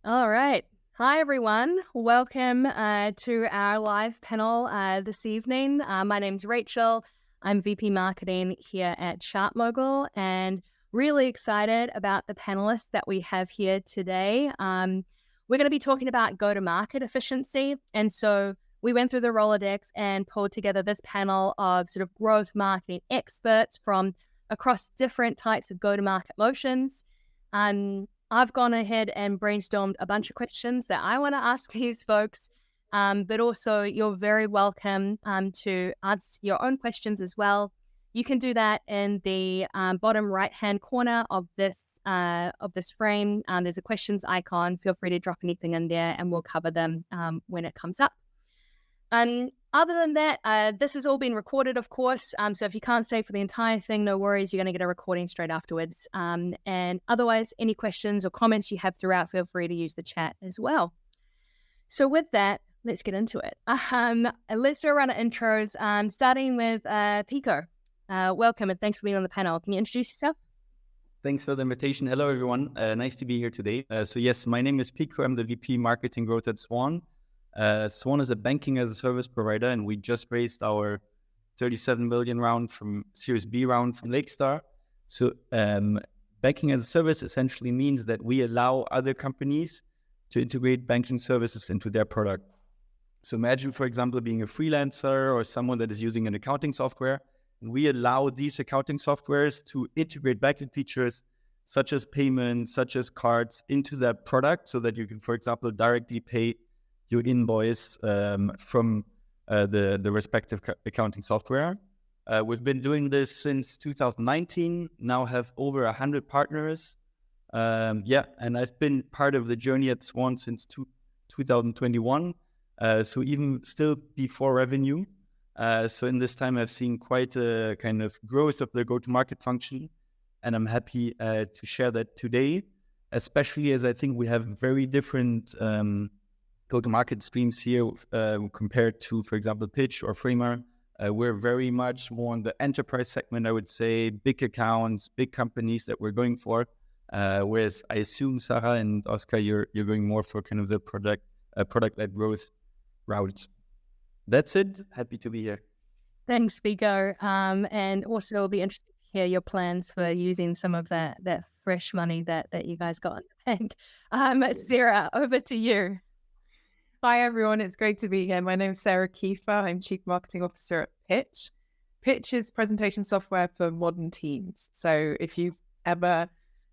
All right. Hi, everyone. Welcome to our live panel this evening. My name's Rachel. I'm VP Marketing here at ChartMogul, and really excited about the panelists that we have here today. We're going to be talking about go-to-market efficiency. And so we went through the Rolodex and pulled together this panel of sort of growth marketing experts from across different types of go-to-market motions. I've gone ahead and brainstormed a bunch of questions that I want to ask these folks, but also you're very welcome to ask your own questions as well. You can do that in the bottom right-hand corner of this frame. There's a questions icon. Feel free to drop anything in there, and we'll cover them when it comes up. Other than that, this has all been recorded, of course. So if you can't stay for the entire thing, no worries. You're going to get a recording straight afterwards. And otherwise, any questions or comments you have throughout, feel free to use the chat as well. So with that, let's get into it. Let's do a round of intros, starting with Pico. Welcome and thanks for being on the panel. Can you introduce yourself? Thanks for the invitation. Hello, everyone. Nice to be here today. So yes, my name is Pico. I'm the VP Marketing Growth at Swan. Swan is a banking as a service provider, and we just raised our 37 million round from Series B round from Lakestar. So banking as a service essentially means that we allow other companies to integrate banking services into their product. So imagine, for example, being a freelancer or someone that is using an accounting software. We allow these accounting softwares to integrate banking features such as payments, such as cards into that product so that you can, for example, directly pay your invoice from the respective accounting software. We've been doing this since 2019, now have over 100 partners. And I've been part of the journey at Swan since 2021, so even still before revenue. So in this time, I've seen quite a kind of growth of the go-to-market function, and I'm happy to share that today, especially as I think we have very different go-to-market streams here compared to, for example, Pitch or Framer. We're very much more on the enterprise segment, I would say, big accounts, big companies that we're going for. Whereas I assume, Sarah and Oscar, you're going more for kind of the product-led growth route. That's it. Happy to be here. Thanks, Pico. And also it'll be interesting to hear your plans for using some of that fresh money that you guys got in the bank. Sarah, over to you. Hi, everyone. It's great to be here. My name is Sarah Kiefer. I'm Chief Marketing Officer at Pitch. Pitch is presentation software for modern teams. So if you've ever,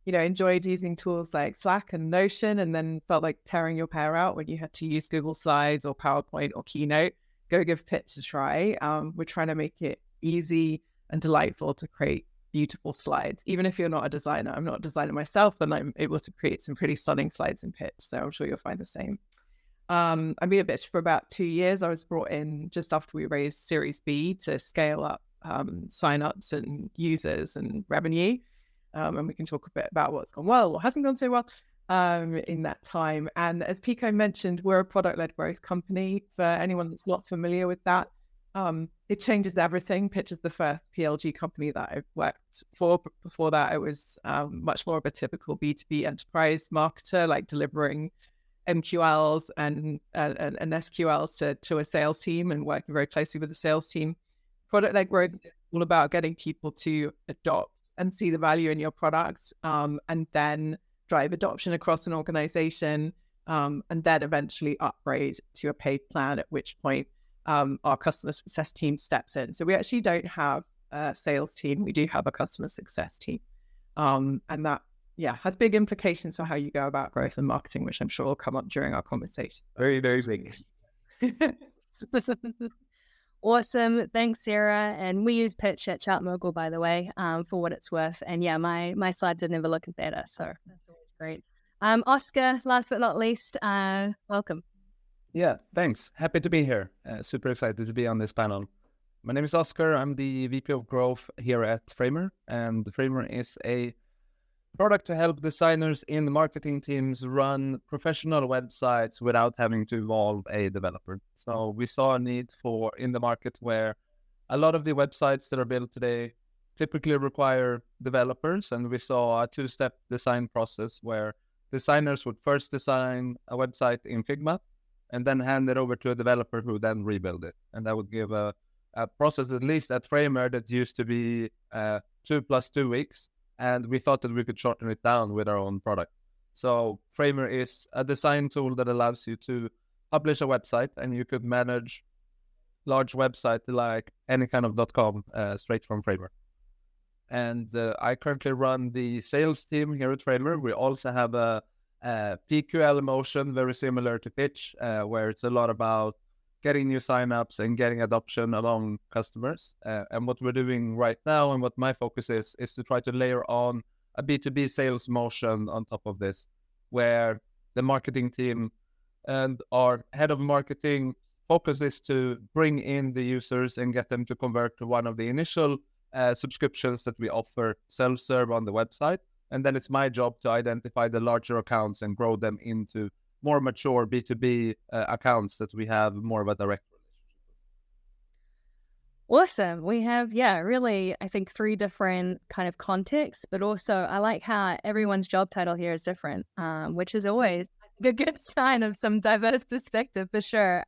enjoyed using tools like Slack and Notion and then felt like tearing your hair out when you had to use Google Slides or PowerPoint or Keynote, go give Pitch a try. We're trying to make it easy and delightful to create beautiful slides. Even if you're not a designer, I'm not a designer myself, and I'm able to create some pretty stunning slides in Pitch. So I'm sure you'll find the same. I've been at Pitch for about 2 years. I was brought in just after we raised Series B to scale up signups and users and revenue. And we can talk a bit about what's gone well, what hasn't gone so well in that time. And as Pico mentioned, we're a product-led growth company. For anyone that's not familiar with that, it changes everything. Pitch is the first PLG company that I've worked for. Before that, I was much more of a typical B2B enterprise marketer, like delivering MQLs and SQLs to a sales team and working very closely with the sales team. Product-led growth is all about getting people to adopt and see the value in your product, and then drive adoption across an organization, and then eventually upgrade to a paid plan, at which point our customer success team steps in. So we actually don't have a sales team. We do have a customer success team. And that has big implications for how you go about growth and marketing, which I'm sure will come up during our conversation. Very, very big. Awesome. Thanks, Sarah. And we use Pitch at ChartMogul, by the way, for what it's worth. And yeah, my slides would never look better. So that's always great. Oscar, last but not least, welcome. Yeah, thanks. Happy to be here. Super excited to be on this panel. My name is Oscar. I'm the VP of Growth here at Framer. And Framer is a product to help designers in the marketing teams run professional websites without having to involve a developer. So we saw a need in the market where a lot of the websites that are built today typically require developers, and we saw a two-step design process where designers would first design a website in Figma and then hand it over to a developer who then rebuild it. And that would give a process, at least at Framer, that used to be 2 + 2 weeks. And we thought that we could shorten it down with our own product. So Framer is a design tool that allows you to publish a website, and you could manage large website like any kind of .com straight from Framer. And I currently run the sales team here at Framer. We also have a PQL motion, very similar to Pitch, where it's a lot about getting new signups and getting adoption among customers. And what we're doing right now, and what my focus is to try to layer on a B2B sales motion on top of this, where the marketing team and our head of marketing focus is to bring in the users and get them to convert to one of the initial subscriptions that we offer self-serve on the website. And then it's my job to identify the larger accounts and grow them into more mature B2B accounts that we have more of a direct relationship with. Awesome. We have, really, I think 3 different kind of contexts, but also I like how everyone's job title here is different, which is always a good sign of some diverse perspective for sure.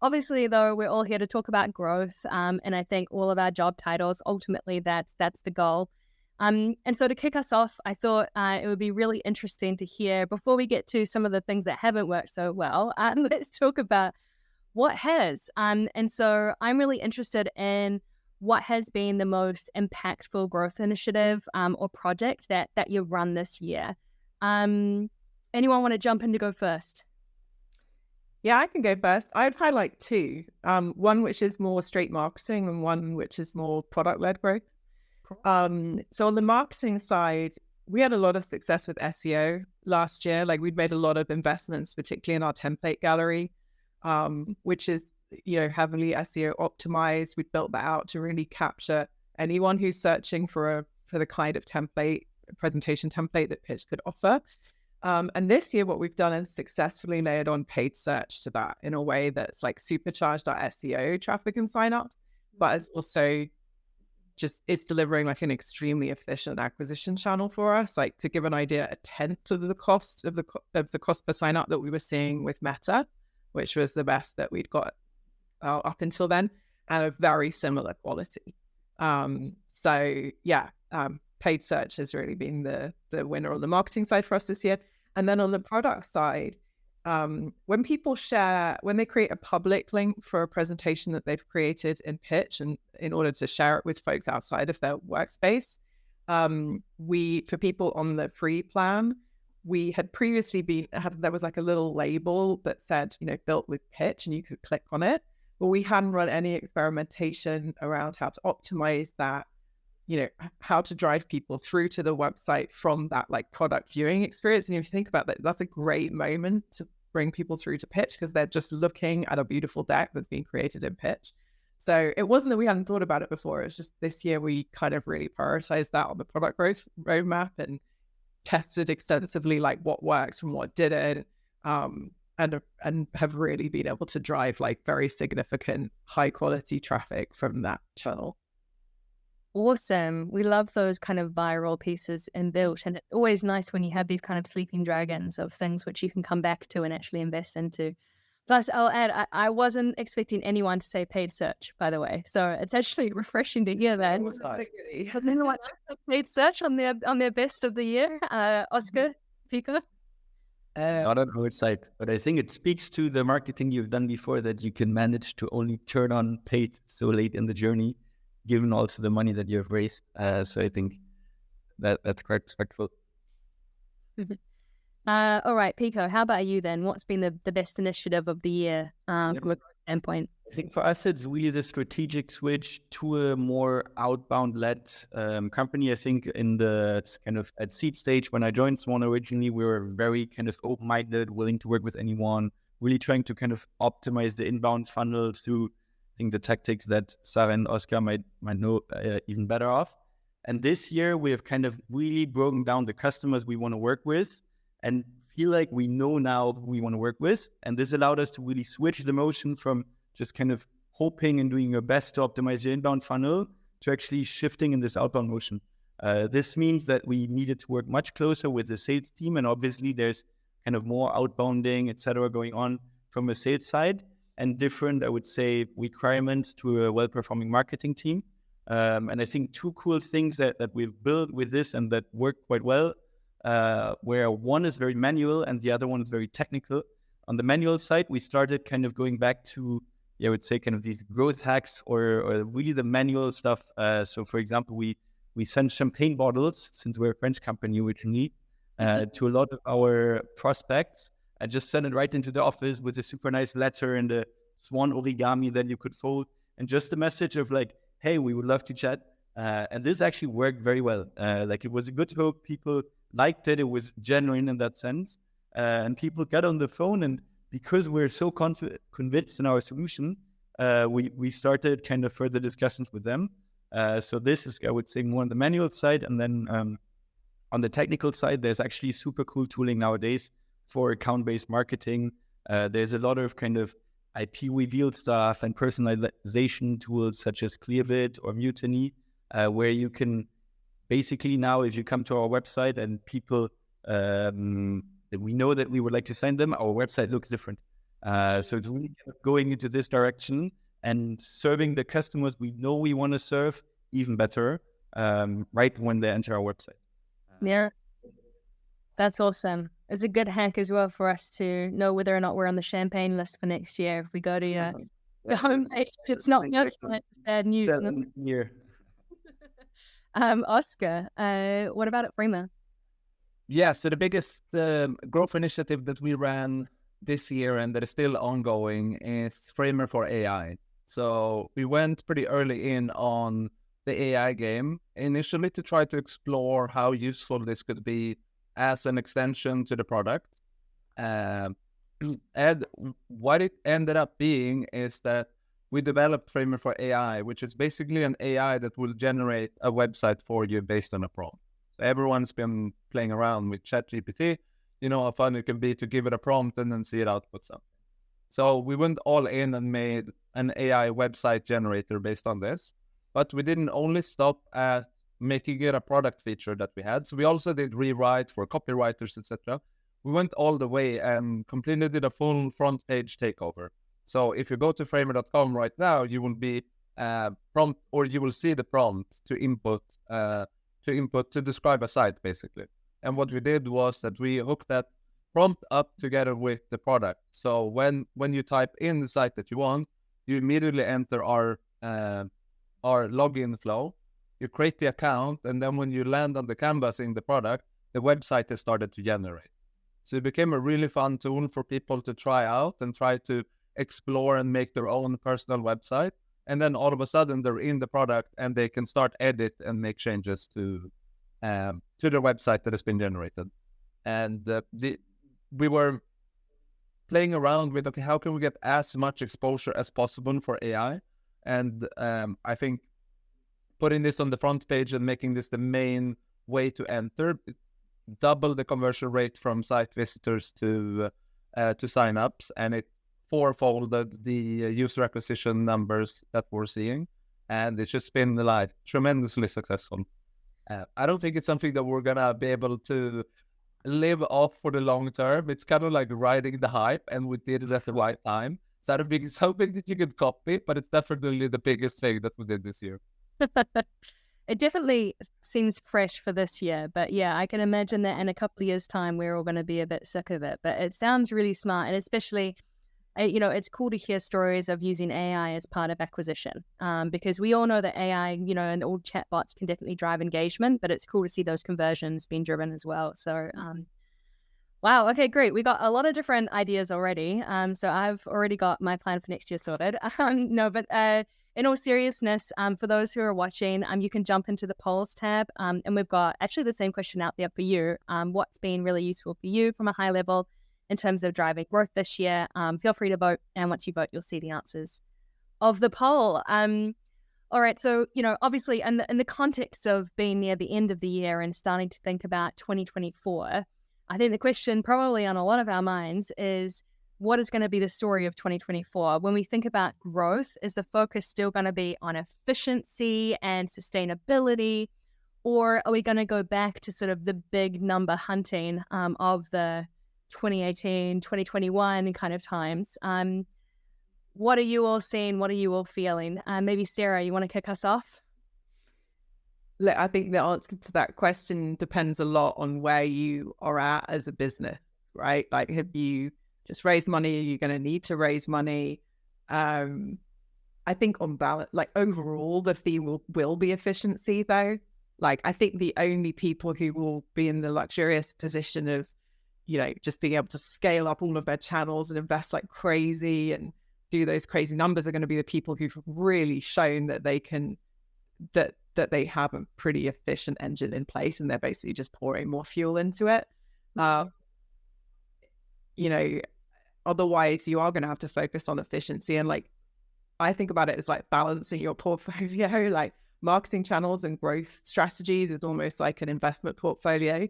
Obviously, though, we're all here to talk about growth, and I think all of our job titles, ultimately, that's the goal. And so to kick us off, I thought it would be really interesting to hear, before we get to some of the things that haven't worked so well, let's talk about what has. And so I'm really interested in what has been the most impactful growth initiative or project that you've run this year. Anyone want to jump in to go first? Yeah, I can go first. I'd highlight 2. One which is more straight marketing and one which is more product-led growth. So on the marketing side, we had a lot of success with SEO last year. Like, we'd made a lot of investments, particularly in our template gallery, which is, heavily SEO optimized. We built that out to really capture anyone who's searching for the kind of presentation template that Pitch could offer. And this year, what we've done is successfully layered on paid search to that in a way that's like supercharged our SEO traffic and signups, but it's also it's delivering like an extremely efficient acquisition channel for us. Like, to give an idea, 1/10 of the cost of the cost per sign up that we were seeing with Meta, which was the best that we'd got up until then, and a very similar quality. Paid search has really been the winner on the marketing side for us this year. And then on the product side, when they create a public link for a presentation that they've created in Pitch, and in order to share it with folks outside of their workspace, for people on the free plan, we had previously there was like a little label that said, built with Pitch, and you could click on it. But we hadn't run any experimentation around how to optimize that, how to drive people through to the website from that like product viewing experience. And if you think about that, that's a great moment to bring people through to Pitch, because they're just looking at a beautiful deck that's been created in Pitch. So it wasn't that we hadn't thought about it before. It's just this year we kind of really prioritized that on the product growth roadmap and tested extensively like what works and what didn't, and have really been able to drive like very significant high quality traffic from that channel. Awesome. We love those kind of viral pieces inbuilt, and it's always nice when you have these kind of sleeping dragons of things which you can come back to and actually invest into. Plus, I'll add, I wasn't expecting anyone to say paid search, by the way. So it's actually refreshing to hear that. And then what, paid search on their best of the year? Oscar, Pico? Not on our side, but I think it speaks to the marketing you've done before, that you can manage to only turn on paid so late in the journey, given also the money that you have raised. So I think that's quite respectful. All right, Pico, how about you then? What's been the best initiative of the year from a growth standpoint? I think for us, it's really the strategic switch to a more outbound-led company. I think in the kind of at seed stage, when I joined Swan originally, we were very kind of open-minded, willing to work with anyone, really trying to kind of optimize the inbound funnel through, I think, the tactics that Sarah and Oscar might know even better off. And this year, we have kind of really broken down the customers we want to work with and feel like we know now who we want to work with. And this allowed us to really switch the motion from just kind of hoping and doing your best to optimize your inbound funnel to actually shifting in this outbound motion. This means that we needed to work much closer with the sales team, and obviously there's kind of more outbounding, etc., going on from a sales side, and different, I would say, requirements to a well-performing marketing team. And I think two cool things that we've built with this and that work quite well, where one is very manual and the other one is very technical. On the manual side, we started kind of going back to, I would say, kind of these growth hacks or really the manual stuff. So, for example, we send champagne bottles, since we're a French company originally, to a lot of our prospects. I just send it right into the office with a super nice letter and a Swan origami that you could fold, and just a message of like, hey, we would love to chat. And this actually worked very well. Like, it was a good hook. People liked it. It was genuine in that sense. And people got on the phone, and because we're so convinced in our solution, we started kind of further discussions with them. So this is, I would say, more on the manual side. And then on the technical side, there's actually super cool tooling nowadays for account-based marketing. There's a lot of kind of IP reveal stuff and personalization tools such as Clearvid or Mutiny, where you can basically now, if you come to our website and people that we know that we would like to sign them, our website looks different. So it's really kind of going into this direction and serving the customers we know we want to serve even better right when they enter our website. Yeah, that's awesome. It's a good hack as well for us to know whether or not we're on the champagne list for next year. If we go to your homepage, it's not just like bad news. No? Oscar, what about at Framer? Yeah, so the biggest growth initiative that we ran this year and that is still ongoing is Framer for AI. So we went pretty early in on the AI game, initially to try to explore how useful this could be as an extension to the product. And what it ended up being is that we developed Framer for AI, which is basically an AI that will generate a website for you based on a prompt. So everyone's been playing around with ChatGPT. You know how fun it can be to give it a prompt and then see it output something. So we went all in and made an AI website generator based on this. But we didn't only stop at making it a product feature that we had. So we also did rewrite for copywriters, etc. We went all the way and completely did a full front page takeover. So if you go to framer.com right now, you will be prompt, or you will see the prompt to describe a site, basically. And what we did was that we hooked that prompt up together with the product. So when you type in the site that you want, you immediately enter our login flow. You create the account, and then when you land on the canvas in the product, the website has started to generate. So it became a really fun tool for people to try out and try to explore and make their own personal website. And then all of a sudden they're in the product and they can start edit and make changes to the website that has been generated. And we were playing around with, okay, how can we get as much exposure as possible for AI? And I think putting this on the front page and making this the main way to enter, double the conversion rate from site visitors to signups, and it fourfolded the user acquisition numbers that we're seeing, and it's just been like tremendously successful. I don't think it's something that we're gonna be able to live off for the long term. It's kind of like riding the hype, and we did it at the right time. So I don't think it's something that you can copy, but it's definitely the biggest thing that we did this year. It definitely seems fresh for this year, but yeah, I can imagine that in a couple of years' time, we're all going to be a bit sick of it. But it sounds really smart, and especially, it's cool to hear stories of using AI as part of acquisition, because we all know that AI, and all chatbots can definitely drive engagement, but it's cool to see those conversions being driven as well. So, wow. Okay, great. We got a lot of different ideas already. So I've already got my plan for next year sorted. In all seriousness, for those who are watching, you can jump into the polls tab, and we've got actually the same question out there for you. What's been really useful for you from a high level in terms of driving growth this year? Feel free to vote, and once you vote, you'll see the answers of the poll. All right, so, obviously, in the context of being near the end of the year and starting to think about 2024, I think the question probably on a lot of our minds is, what is going to be the story of 2024? When we think about growth, is the focus still going to be on efficiency and sustainability? Or are we going to go back to sort of the big number hunting of the 2018, 2021 kind of times? What are you all seeing? What are you all feeling? Maybe Sarah, you want to kick us off? Look, I think the answer to that question depends a lot on where you are at as a business, right? Like, have you just raised money? Are you going to need to raise money? I think on balance, like overall, the theme will be efficiency though. Like, I think the only people who will be in the luxurious position of, just being able to scale up all of their channels and invest like crazy and do those crazy numbers are going to be the people who've really shown that they can, that they have a pretty efficient engine in place and they're basically just pouring more fuel into it. Otherwise you are going to have to focus on efficiency. And like, I think about it as like balancing your portfolio, like marketing channels and growth strategies is almost like an investment portfolio.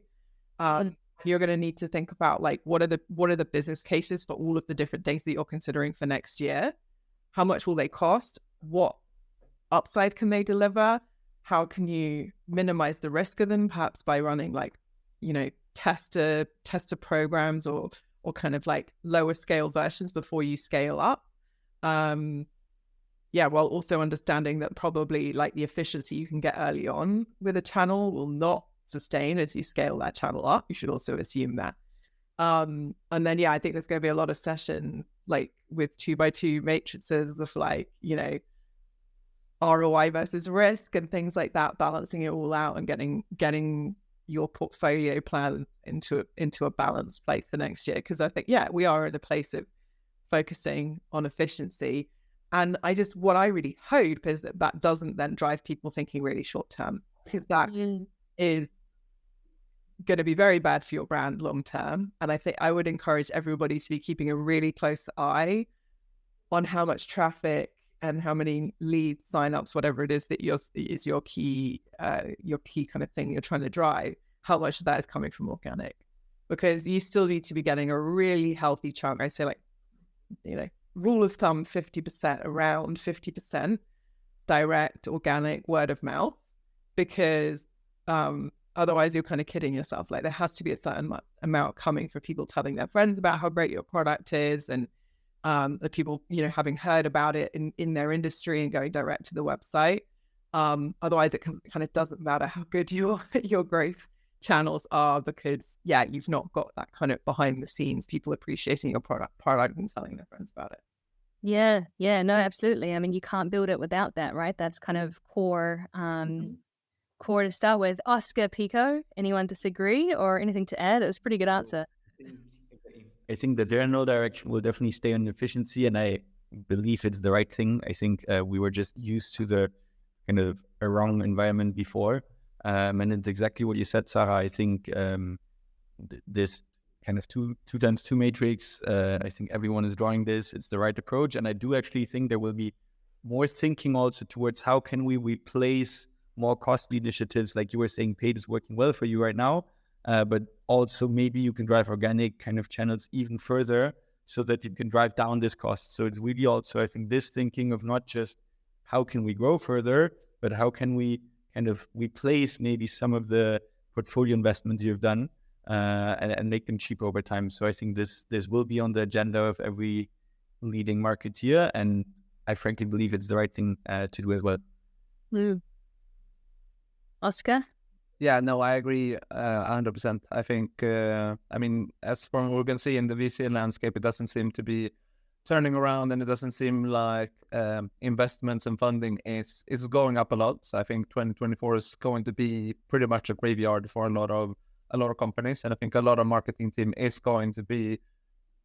You're going to need to think about like, what are the business cases for all of the different things that you're considering for next year? How much will they cost? What upside can they deliver? How can you minimize the risk of them? Perhaps by running like, tester programs or kind of like lower scale versions before you scale up. While also understanding that probably like the efficiency you can get early on with a channel will not sustain as you scale that channel up. You should also assume that. And then, I think there's going to be a lot of sessions like with 2x2 matrices of like, ROI versus risk and things like that, balancing it all out and getting your portfolio plans into a balanced place for next year. Because I think, we are at a place of focusing on efficiency. And what I really hope is that doesn't then drive people thinking really short term, because that is going to be very bad for your brand long term. And I think I would encourage everybody to be keeping a really close eye on how much traffic and how many leads, signups, whatever it is that is your key kind of thing you're trying to drive, how much of that is coming from organic. Because you still need to be getting a really healthy chunk. I say like, rule of thumb, 50%, around 50% direct, organic, word of mouth, because otherwise you're kind of kidding yourself. Like, there has to be a certain amount coming for people telling their friends about how great your product is, and the people, having heard about it in their industry and going direct to the website. Otherwise it kind of doesn't matter how good your growth channels are, because you've not got that kind of behind the scenes people appreciating your product and telling their friends about it. No, absolutely. I mean, you can't build it without that, right? That's kind of core to start with. Oscar, Pico, anyone disagree or anything to add? It was a pretty good answer. I think the general direction will definitely stay on efficiency, and I believe it's the right thing. I think we were just used to the kind of a wrong environment before. And it's exactly what you said, Sarah. I think this kind of 2x2 matrix, I think everyone is drawing this. It's the right approach. And I do actually think there will be more thinking also towards how can we replace more costly initiatives. Like you were saying, paid is working well for you right now. But also maybe you can drive organic kind of channels even further so that you can drive down this cost. So it's really also, I think, this thinking of not just how can we grow further, but how can we kind of replace maybe some of the portfolio investments you've done and make them cheaper over time. So I think this will be on the agenda of every leading marketeer, and I frankly believe it's the right thing to do as well. Oscar? Yeah, no, I agree 100%. I think, as from what we can see in the VC landscape, it doesn't seem to be turning around, and it doesn't seem like investments and funding is going up a lot. So I think 2024 is going to be pretty much a graveyard for a lot of companies, and I think a lot of marketing team is going to be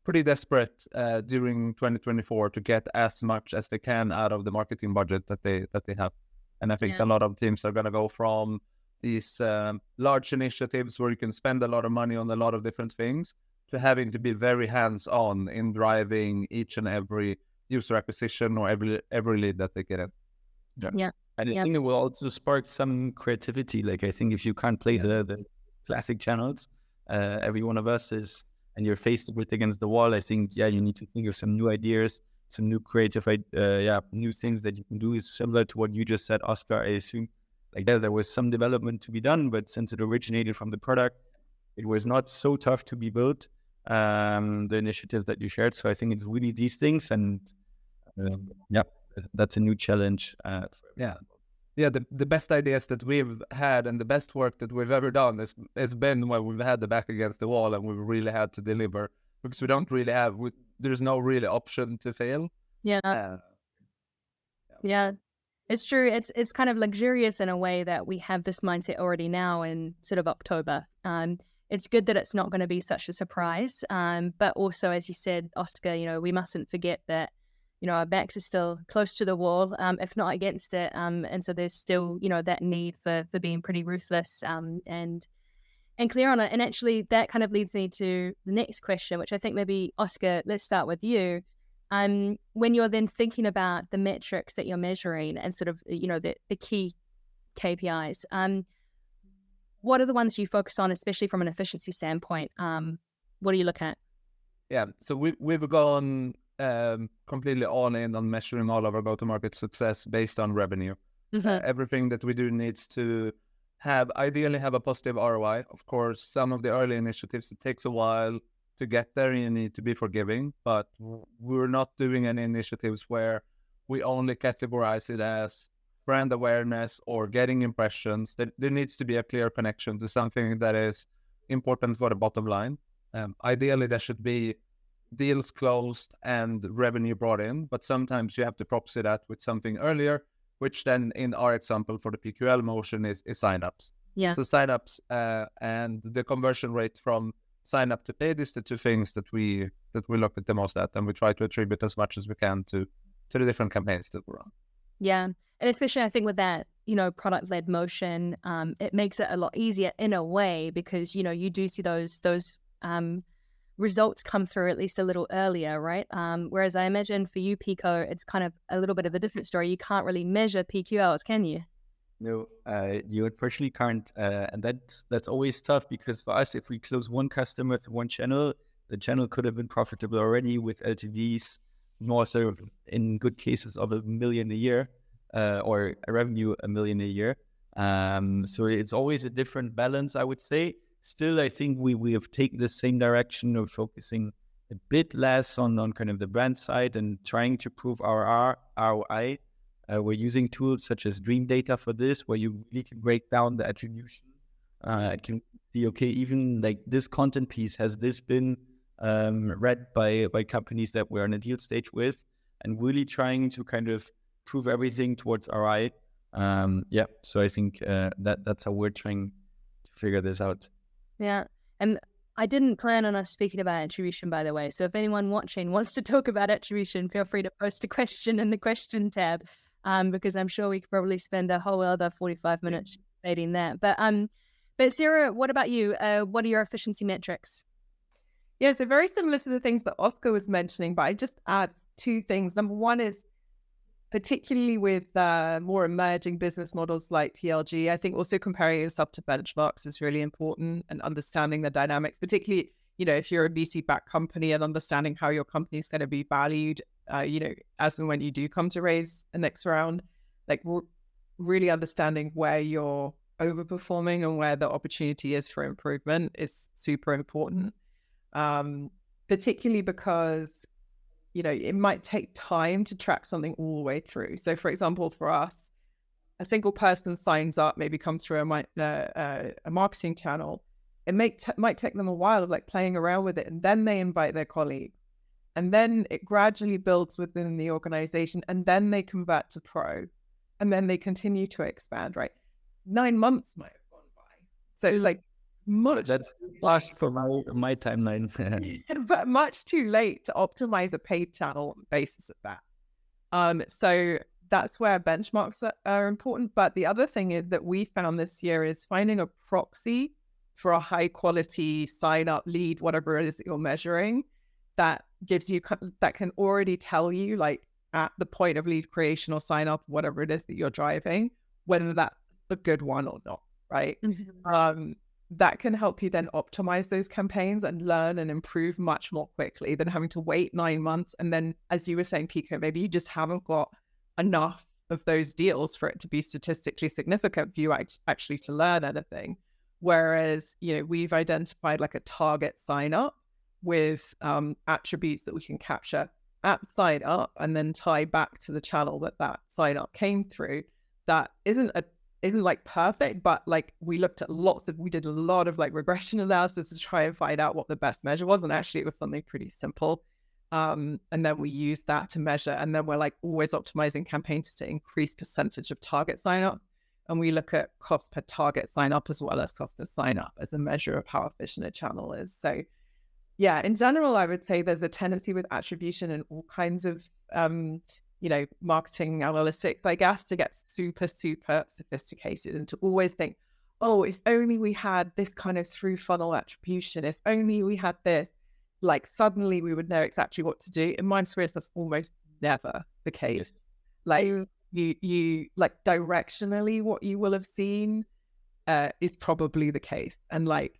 pretty desperate during 2024 to get as much as they can out of the marketing budget that they have. And I think a lot of teams are going to go from these large initiatives where you can spend a lot of money on a lot of different things to having to be very hands-on in driving each and every user acquisition or every lead that they get in. And I think it will also spark some creativity. Like, I think if you can't play the classic channels, every one of us is, and you're faced with against the wall, I think, you need to think of some new ideas, some new creative, new things that you can do. Is similar to what you just said, Oscar. I assume like there was some development to be done, but since it originated from the product, it was not so tough to be built. The initiative that you shared. So I think it's really these things, and yeah, that's a new challenge. Yeah, the best ideas that we've had and the best work that we've ever done has been when we've had the back against the wall and we've really had to deliver, because we don't really have, there's no really option to fail. Yeah. Yeah, it's true. It's kind of luxurious in a way that we have this mindset already now in sort of October. It's good that it's not going to be such a surprise. But also, as you said, Oscar, we mustn't forget that our backs are still close to the wall, if not against it. And so there's still, that need for being pretty ruthless and clear on it. And actually, that kind of leads me to the next question, which I think maybe, Oscar, let's start with you. When you're then thinking about the metrics that you're measuring and sort of, the key KPIs, what are the ones you focus on, especially from an efficiency standpoint? What do you look at? Yeah, so we've gone completely all in on measuring all of our go-to-market success based on revenue. Everything that we do needs to ideally have a positive ROI. Of course, some of the early initiatives, it takes a while to get there, you need to be forgiving, but we're not doing any initiatives where we only categorize it as brand awareness or getting impressions. There needs to be a clear connection to something that is important for the bottom line. Ideally, there should be deals closed and revenue brought in, but sometimes you have to proxy that with something earlier, which then in our example for the PQL motion is signups. Yeah. So signups and the conversion rate from sign up to paid is the two things that we look at the most at, and we try to attribute as much as we can to the different campaigns that we're on. Yeah. And especially I think with that, product-led motion, it makes it a lot easier in a way because, you do see those results come through at least a little earlier, right? Whereas I imagine for you, Pico, it's kind of a little bit of a different story. You can't really measure PQLs, can you? No, you unfortunately can't. And that's always tough because for us, if we close one customer to one channel, the channel could have been profitable already with LTVs north of, in good cases, of $1 million a year or a revenue $1 million a year. So it's always a different balance, I would say. Still, I think we have taken the same direction of focusing a bit less on kind of the brand side and trying to prove our ROI. We're using tools such as Dream Data for this, where you really can break down the attribution. It can see, okay, even like this content piece, has this been read by companies that we're in a deal stage with, and really trying to kind of prove everything towards ROI. So I think that's how we're trying to figure this out. Yeah. And I didn't plan on us speaking about attribution, by the way. So if anyone watching wants to talk about attribution, feel free to post a question in the question tab, because I'm sure we could probably spend a whole other 45 minutes debating that. But Sarah, what about you? What are your efficiency metrics? Yeah, so very similar to the things that Oscar was mentioning, but I just add two things. Number one is, particularly with more emerging business models like PLG, I think also comparing yourself to benchmarks is really important, and understanding the dynamics, particularly, if you're a VC-backed company, and understanding how your company is going to be valued, as and when you do come to raise a next round, like really understanding where you're overperforming and where the opportunity is for improvement is super important, particularly because it might take time to track something all the way through. So, for example, for us, a single person signs up, maybe comes through a marketing channel. It might take them a while of playing around with it, and then they invite their colleagues, and then it gradually builds within the organization, and then they convert to pro, and then they continue to expand. Right, 9 months might have gone by. So it's much. That's fast for my timeline. But much too late to optimize a paid channel on the basis of that. So that's where benchmarks are important. But the other thing that we found this year is finding a proxy for a high quality sign up lead, whatever it is that you're measuring, that gives you, that can already tell you at the point of lead creation or sign up, whatever it is that you're driving, whether that's a good one or not. Right. Mm-hmm. That can help you then optimize those campaigns and learn and improve much more quickly than having to wait 9 months. And then, as you were saying, Pico, maybe you just haven't got enough of those deals for it to be statistically significant for you actually to learn anything. Whereas, we've identified like a target sign up with attributes that we can capture at sign up and then tie back to the channel that sign up came through. That isn't like perfect, but like we did a lot of like regression analysis to try and find out what the best measure was. And actually it was something pretty simple. And then we use that to measure. And then we're like always optimizing campaigns to increase percentage of target signups. And we look at cost per target sign up as well as cost per sign up as a measure of how efficient a channel is. So yeah, in general, I would say there's a tendency with attribution and all kinds of, marketing analytics, I guess, to get super, super sophisticated and to always think, oh, if only we had this kind of through funnel attribution, if only we had this, like suddenly we would know exactly what to do. In my experience, that's almost never the case. Like you like directionally what you will have seen is probably the case. And like,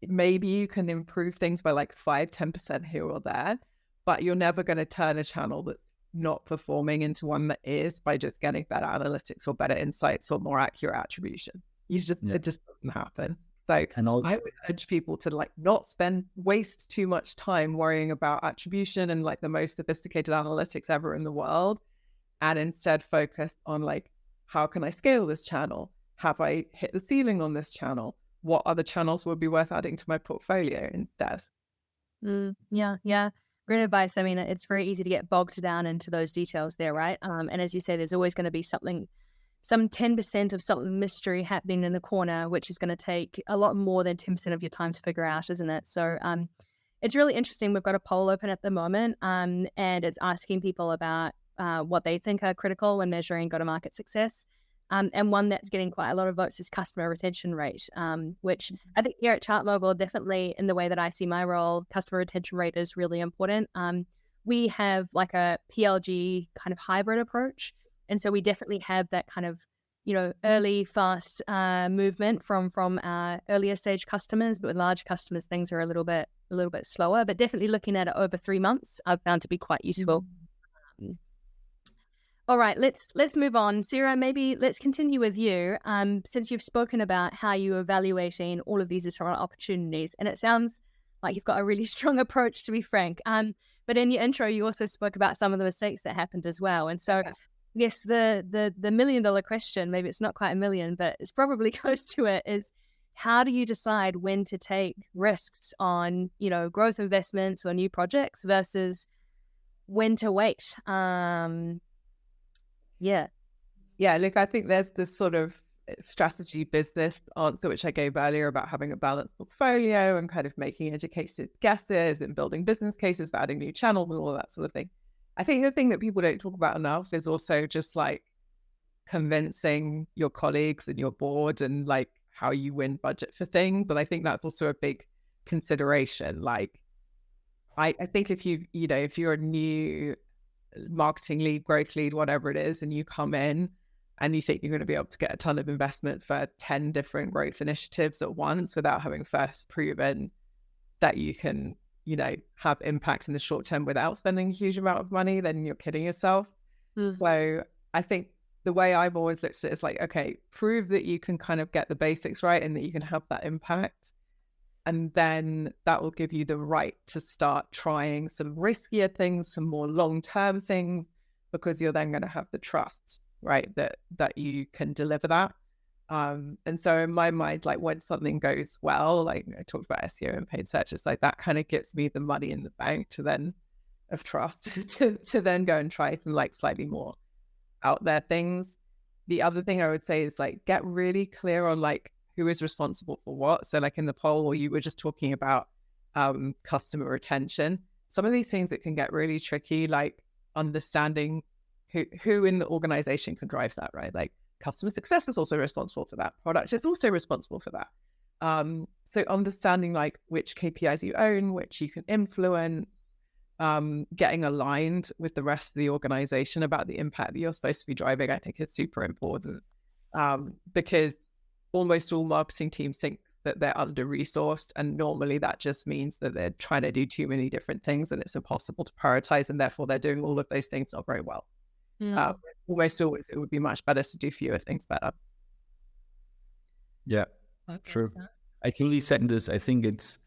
maybe you can improve things by like 5-10% here or there, but you're never going to turn a channel that's not performing into one that is by just getting better analytics or better insights or more accurate attribution. It just doesn't happen. So I would urge people to like not waste too much time worrying about attribution and like the most sophisticated analytics ever in the world, and instead focus on like, how can I scale this channel? Have I hit the ceiling on this channel? What other channels would be worth adding to my portfolio instead? Yeah. Great advice. I mean, it's very easy to get bogged down into those details there, right? And as you say, there's always going to be some 10% of something mystery happening in the corner, which is going to take a lot more than 10% of your time to figure out, isn't it? So it's really interesting. We've got a poll open at the moment, and it's asking people about what they think are critical when measuring go-to-market success. And one that's getting quite a lot of votes is customer retention rate, which I think here at ChartMogul, definitely in the way that I see my role, customer retention rate is really important. We have like a PLG kind of hybrid approach. And so we definitely have that kind of, early, fast movement from our earlier stage customers. But with large customers, things are a little bit slower. But definitely looking at it over 3 months, I've found to be quite useful. All right, let's move on. Sarah, maybe let's continue with you. Since you've spoken about how you're evaluating all of these different opportunities, and it sounds like you've got a really strong approach, to be frank. But in your intro, you also spoke about some of the mistakes that happened as well. And so I guess the $1 million question, maybe it's not quite a million, but it's probably close to it, is how do you decide when to take risks on, growth investments or new projects versus when to wait? Yeah, look, I think there's this sort of strategy business answer, which I gave earlier about having a balanced portfolio and kind of making educated guesses and building business cases for adding new channels and all that sort of thing. I think the thing that people don't talk about enough is also just like convincing your colleagues and your board and like how you win budget for things. And I think that's also a big consideration. Like, I think if you're a new marketing lead, growth lead, whatever it is, and you come in and you think you're going to be able to get a ton of investment for 10 different growth initiatives at once without having first proven that you can, have impact in the short term without spending a huge amount of money, then you're kidding yourself. So I think the way I've always looked at it is like, okay, prove that you can kind of get the basics right and that you can have that impact. And then that will give you the right to start trying some riskier things, some more long-term things, because you're then going to have the trust, right, that you can deliver that. And so in my mind, like when something goes well, like I talked about SEO and paid search, it's like that kind of gives me the money in the bank to then of trust to then go and try some like slightly more out there things. The other thing I would say is like get really clear on like who is responsible for what. So like in the poll, you were just talking about customer retention. Some of these things that can get really tricky, like understanding who in the organization can drive that, right? Like customer success is also responsible for that. Product is also responsible for that. So understanding like which KPIs you own, which you can influence, getting aligned with the rest of the organization about the impact that you're supposed to be driving, I think is super important. Because almost all marketing teams think that they're under-resourced, and normally that just means that they're trying to do too many different things and it's impossible to prioritize, and therefore they're doing all of those things not very well. Almost always it would be much better to do fewer things better. Yeah, true. I totally second this. I think it's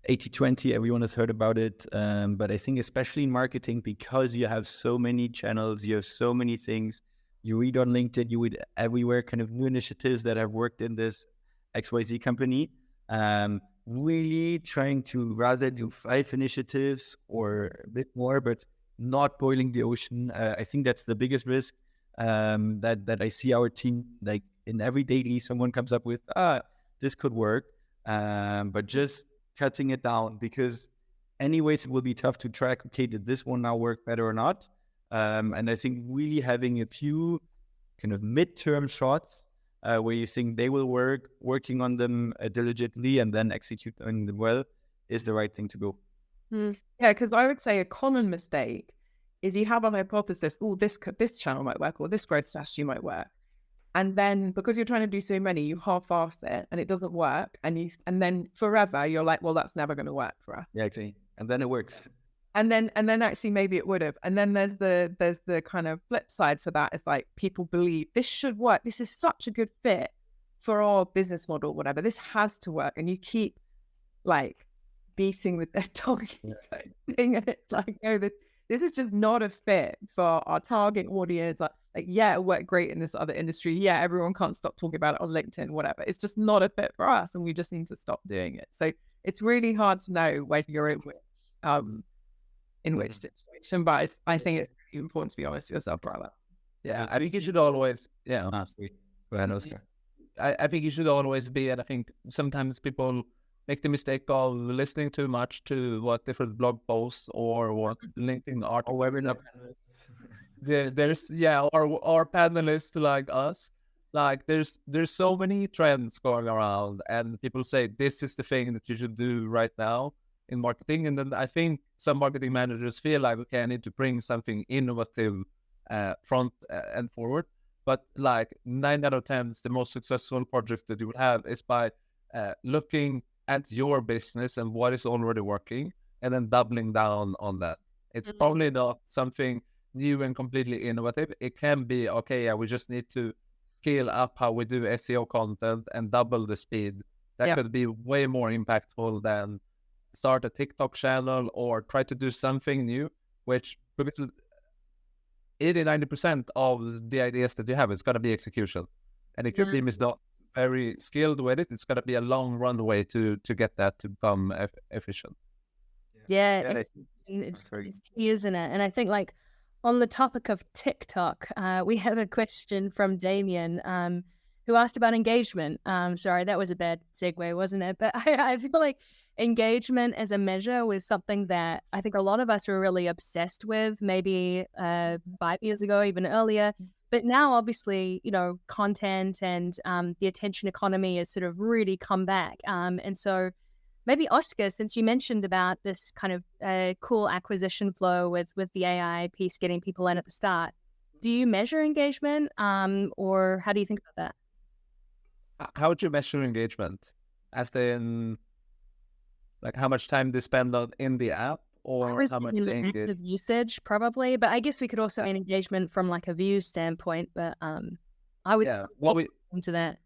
80-20. Everyone has heard about it. But I think especially in marketing, because you have so many channels, you have so many things, you read on LinkedIn, you read everywhere kind of new initiatives that have worked in this XYZ company. Really trying to rather do 5 initiatives or a bit more, but not boiling the ocean. I think that's the biggest risk that I see our team, like in every daily, someone comes up with, this could work, but just cutting it down, because anyways, it will be tough to track, okay, did this one now work better or not? And I think really having a few kind of midterm shots where you think they will work, working on them diligently and then executing them well is the right thing to go. Yeah, because I would say a common mistake is you have a hypothesis, this channel might work, or this growth strategy might work. And then because you're trying to do so many, you half-ass it and it doesn't work. And then forever you're like, well, that's never going to work for us. Yeah, exactly. And then it works. And then actually maybe it would have. And then there's the kind of flip side for that. It's like people believe this should work. This is such a good fit for our business model, whatever. This has to work. And you keep like beating with their dog thing. And it's like, no, this is just not a fit for our target audience. Like, yeah, it worked great in this other industry. Yeah, everyone can't stop talking about it on LinkedIn, whatever. It's just not a fit for us, and we just need to stop doing it. So it's really hard to know when you're in which situation. But I think it's really important to be honest with yourself about that. Yeah, I think you should always. Yeah, sweet. Go ahead, Oscar. I think you should always be, and I think sometimes people make the mistake of listening too much to what different blog posts or what LinkedIn articles. Or webinar there's or panelists like us. Like there's so many trends going around, and people say this is the thing that you should do right now in marketing. And then I think some marketing managers feel like, okay, I need to bring something innovative front and forward. But like 9 out of 10, the most successful project that you will have is by looking at your business and what is already working, and then doubling down on that. It's probably not something new and completely innovative. It can be, okay, yeah, we just need to scale up how we do SEO content and double the speed. That could be way more impactful than start a TikTok channel or try to do something new, which because 80-90% of the ideas that you have is going to be execution. And if your team is not very skilled with it, it's going to be a long runway to get that to become efficient. Yeah, it's key, isn't it? And I think like on the topic of TikTok, we have a question from Damien who asked about engagement. Sorry, that was a bad segue, wasn't it? But I feel like engagement as a measure was something that I think a lot of us were really obsessed with maybe 5 years ago, even earlier. But now, obviously, you know, content and the attention economy has sort of really come back. And so maybe Oscar, since you mentioned about this kind of cool acquisition flow with the AI piece getting people in at the start, do you measure engagement or how do you think about that? How would you measure engagement? As in, like how much time they spend in the app? Or how much active usage, probably. But I guess we could also mean engagement from like a views standpoint. But I would into that.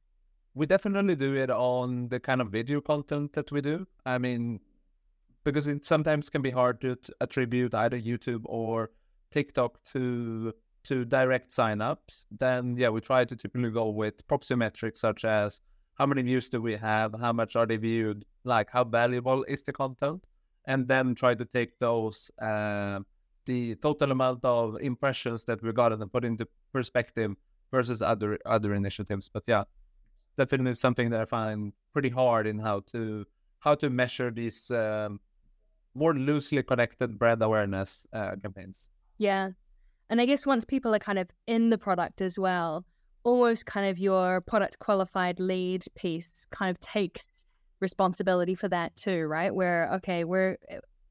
We definitely do it on the kind of video content that we do. I mean, because it sometimes can be hard to attribute either YouTube or TikTok to direct signups. Then we try to typically go with proxy metrics such as how many views do we have, how much are they viewed, like how valuable is the content. And then try to take those, the total amount of impressions that we got and put into perspective versus other initiatives. But yeah, definitely something that I find pretty hard in how to measure these more loosely connected brand awareness campaigns. Yeah, and I guess once people are kind of in the product as well, almost kind of your product qualified lead piece kind of takes responsibility for that too, right? Where we're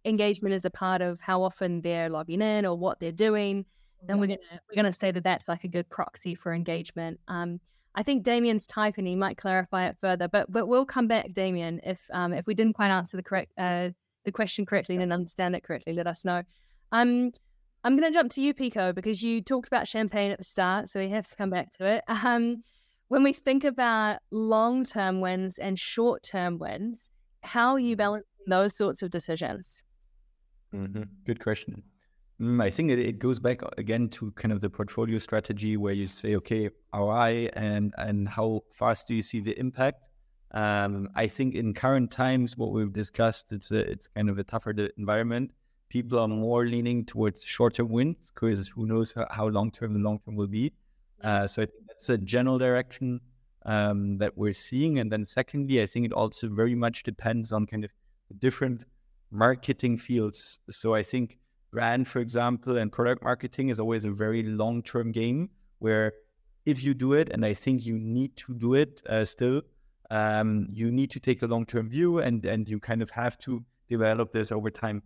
engagement is a part of how often they're logging in or what they're doing, then we're gonna say that that's like a good proxy for engagement. I think Damien's typing; he might clarify it further, but we'll come back, Damien, if we didn't quite answer the question correctly and understand it correctly, let us know. I'm going to jump to you, Pico, because you talked about champagne at the start, so we have to come back to it. When we think about long-term wins and short-term wins, how are you balancing those sorts of decisions? Good question. I think it goes back again to kind of the portfolio strategy where you say, okay, ROI and how fast do you see the impact? I think in current times, what we've discussed, it's kind of a tougher environment. People are more leaning towards short-term wins because who knows how long-term the long-term will be. So I think that's a general direction that we're seeing. And then secondly, I think it also very much depends on kind of different marketing fields. So I think brand, for example, and product marketing is always a very long-term game where if you do it, and I think you need to do it still, you need to take a long-term view and you kind of have to develop this over time.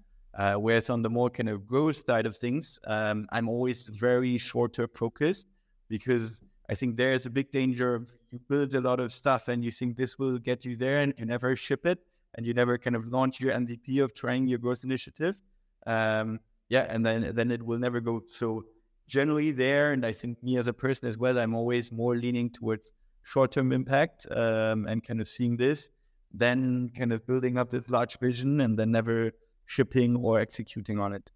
Whereas on the more kind of growth side of things, I'm always very short-term focused because I think there's a big danger of you build a lot of stuff and you think this will get you there and you never ship it and you never kind of launch your MVP of trying your growth initiative. And then it will never go. So generally there, and I think me as a person as well, I'm always more leaning towards short-term impact and kind of seeing this, then kind of building up this large vision and then never shipping or executing on it.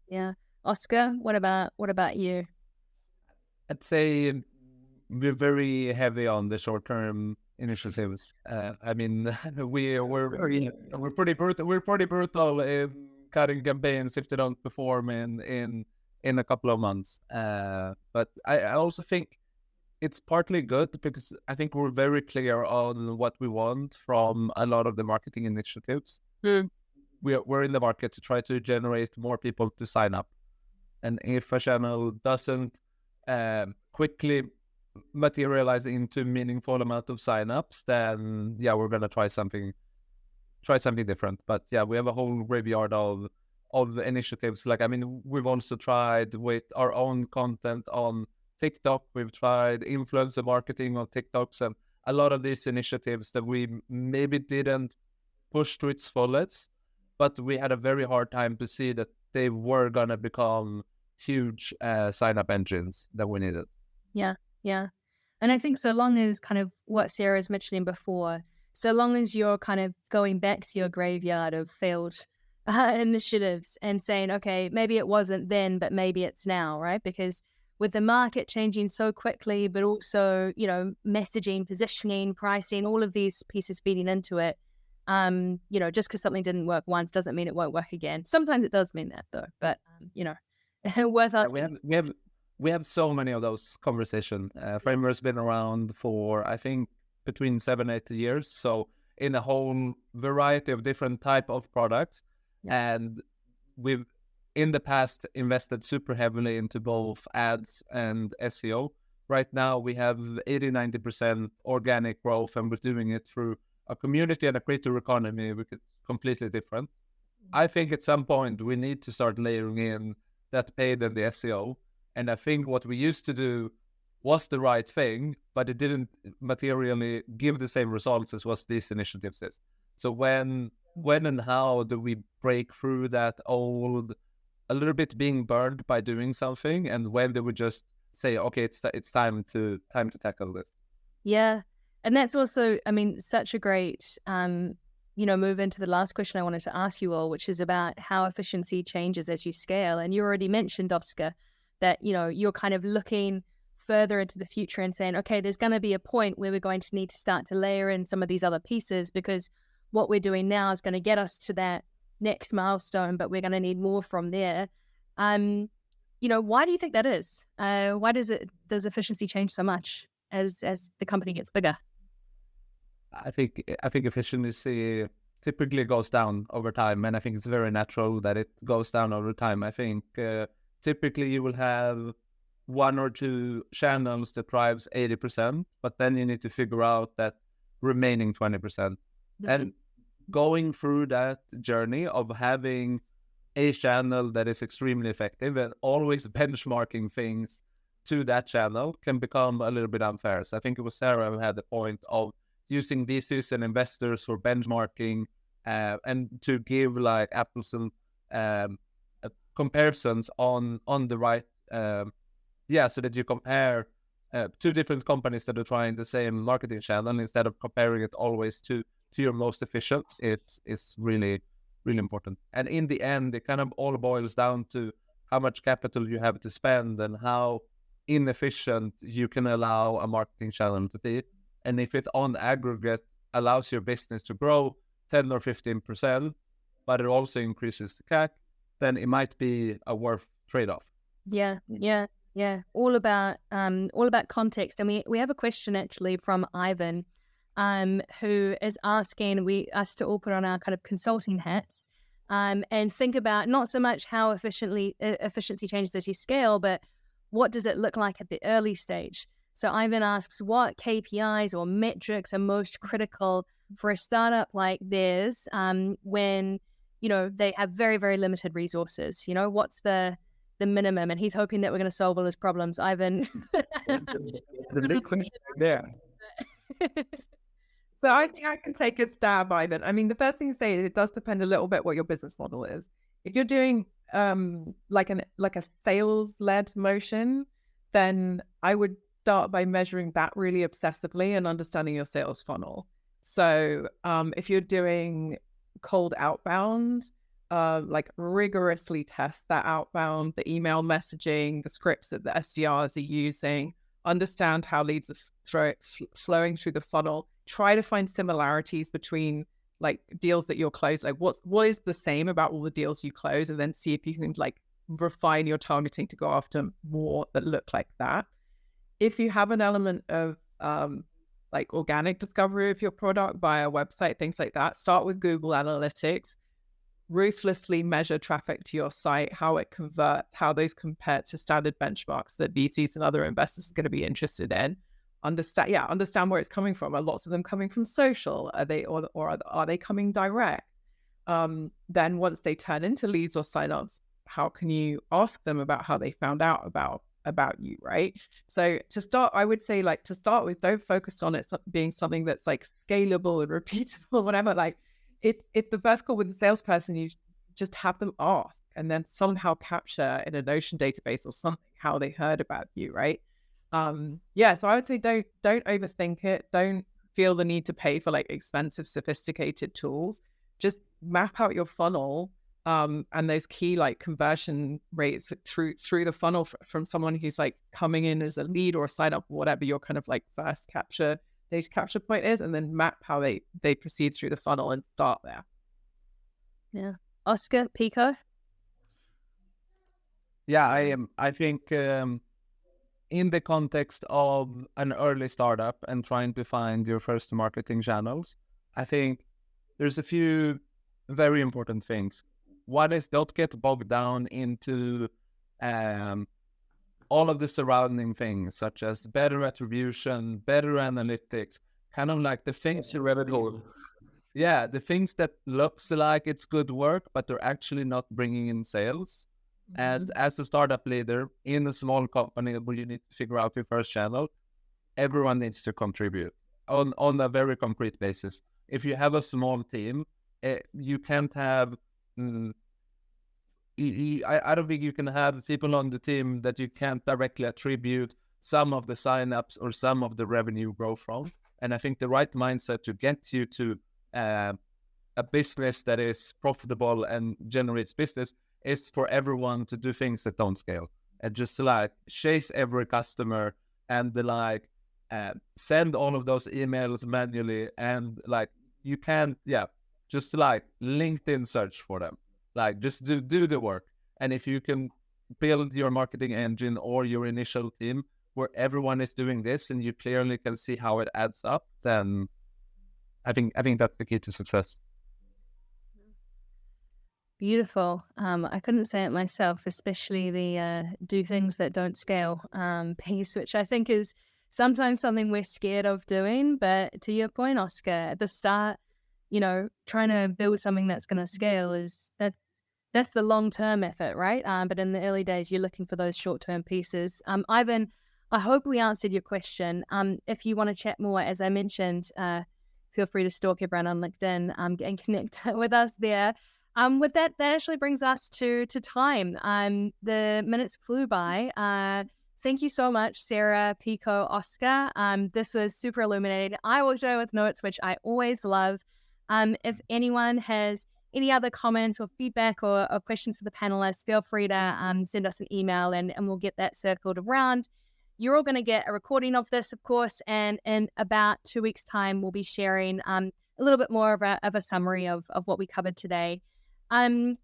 Yeah. Oscar, what about you? I'd say we're very heavy on the short-term initiatives. I mean, we're pretty brutal. We're pretty brutal in cutting campaigns if they don't perform in a couple of months. But I also think it's partly good because I think we're very clear on what we want from a lot of the marketing initiatives. We're in the market to try to generate more people to sign up, and if a channel doesn't quickly materialize into meaningful amount of signups, then we're gonna try something different. But we have a whole graveyard of initiatives. Like, I mean, we've also tried with our own content on TikTok. We've tried influencer marketing on TikToks, and a lot of these initiatives that we maybe didn't push to its fullest, but we had a very hard time to see that they were gonna become huge sign-up engines that we needed. Yeah. And I think so long as kind of what Sarah was mentioning before, so long as you're kind of going back to your graveyard of failed initiatives and saying, okay, maybe it wasn't then, but maybe it's now, right? Because with the market changing so quickly, but also, messaging, positioning, pricing, all of these pieces feeding into it, just because something didn't work once doesn't mean it won't work again. Sometimes it does mean that though, but, worth asking. We have so many of those conversations. Framer's been around for, I think, between 7-8 years. So in a whole variety of different type of products. Yeah. And we've, in the past, invested super heavily into both ads and SEO. Right now, we have 80-90% organic growth, and we're doing it through a community and a creator economy, which is completely different. I think at some point, we need to start layering in that paid and the SEO. And I think what we used to do was the right thing, but it didn't materially give the same results as what these initiatives is. So when and how do we break through that old, a little bit being burned by doing something, and when do we just say, okay, it's time to tackle this? Yeah, and that's also, I mean, such a great move into the last question I wanted to ask you all, which is about how efficiency changes as you scale. And you already mentioned, Oscar, that, you're kind of looking further into the future and saying, okay, there's going to be a point where we're going to need to start to layer in some of these other pieces because what we're doing now is going to get us to that next milestone, but we're going to need more from there. Why do you think that is? Why does efficiency change so much as the company gets bigger? I think efficiency typically goes down over time, and I think it's very natural that it goes down over time. I think typically you will have 1 or 2 channels that drives 80%, but then you need to figure out that remaining 20%. Mm-hmm. And going through that journey of having a channel that is extremely effective and always benchmarking things to that channel can become a little bit unfair. So I think it was Sarah who had the point of using VCs and investors for benchmarking and to give like apples and comparisons on the right, so that you compare two different companies that are trying the same marketing channel instead of comparing it always to your most efficient. It's really, really important. And in the end, it kind of all boils down to how much capital you have to spend and how inefficient you can allow a marketing channel to be. And if it on aggregate allows your business to grow 10 or 15%, but it also increases the CAC, then it might be a worth trade-off. Yeah. All about context. And we have a question actually from Ivan, who is asking us to all put on our kind of consulting hats, and think about not so much how efficiency changes as you scale, but what does it look like at the early stage? So Ivan asks, what KPIs or metrics are most critical for a startup like theirs, when they have very, very limited resources? What's the minimum? And he's hoping that we're going to solve all his problems. Ivan. The big question there. So I think I can take a stab, Ivan. I mean, the first thing to say is it does depend a little bit what your business model is. If you're doing like a sales-led motion, then I would start by measuring that really obsessively and understanding your sales funnel. So if you're doing cold outbound, like rigorously test that outbound, the email messaging, the scripts that the SDRs are using, understand how leads are flowing through the funnel, try to find similarities between like deals that you'll close, like what is the same about all the deals you close, and then see if you can like refine your targeting to go after more that look like that. If you have an element of like organic discovery of your product via a website, things like that, start with Google Analytics, ruthlessly measure traffic to your site, how it converts, how those compare to standard benchmarks that VCs and other investors are going to be interested in. Understand where it's coming from. Are lots of them coming from social? Are they or are they coming direct? Then once they turn into leads or signups, how can you ask them about how they found out about you, right? So to start, I would say don't focus on it being something that's like scalable and repeatable, whatever. Like if the first call with the salesperson, you just have them ask and then somehow capture in a Notion database or something how they heard about you, right? So I would say don't overthink it. Don't feel the need to pay for like expensive, sophisticated tools. Just map out your funnel and those key like conversion rates through the funnel from someone who's like coming in as a lead or a sign up, whatever your kind of like first data capture point is, and then map how they proceed through the funnel and start there. Yeah. Oscar, Pico? Yeah, I think in the context of an early startup and trying to find your first marketing channels, I think there's a few very important things. One is don't get bogged down into all of the surrounding things, such as better attribution, better analytics, kind of like the things you rabbit hole. Yeah, the things that looks like it's good work, but they're actually not bringing in sales. Mm-hmm. And as a startup leader in a small company where you need to figure out your first channel, everyone needs to contribute on a very concrete basis. If you have a small team, you can't have... I don't think you can have people on the team that you can't directly attribute some of the signups or some of the revenue growth from. And I think the right mindset to get you to a business that is profitable and generates business is for everyone to do things that don't scale and just like chase every customer and send all of those emails manually, and like you can't, just like LinkedIn search for them. Like just do the work. And if you can build your marketing engine or your initial team where everyone is doing this and you clearly can see how it adds up, then I think that's the key to success. Beautiful. I couldn't say it myself, especially the do things that don't scale piece, which I think is sometimes something we're scared of doing. But to your point, Oscar, at the start, trying to build something that's going to scale that's the long-term effort, right? But in the early days, you're looking for those short-term pieces. Ivan, I hope we answered your question. If you want to chat more, as I mentioned, feel free to stalk everyone on LinkedIn and connect with us there. With that actually brings us to time. The minutes flew by. Thank you so much, Sarah, Pico, Oscar. This was super illuminating. I walked away with notes, which I always love. If anyone has any other comments or feedback or questions for the panelists, feel free to send us an email and we'll get that circled around. You're all going to get a recording of this, of course, and in about 2 weeks' time, we'll be sharing a little bit more of a summary of what we covered today.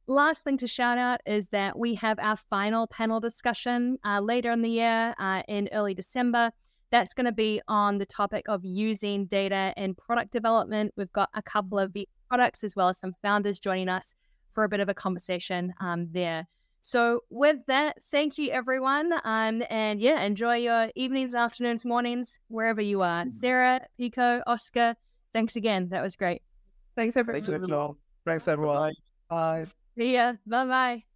Last thing to shout out is that we have our final panel discussion later in the year in early December. That's going to be on the topic of using data in product development. We've got a couple of products as well as some founders joining us for a bit of a conversation there. So with that, thank you, everyone. And yeah, enjoy your evenings, afternoons, mornings, wherever you are. Sarah, Pico, Oscar, thanks again. That was great. Thanks, everyone. Thanks, everyone. Bye. See ya. Bye-bye.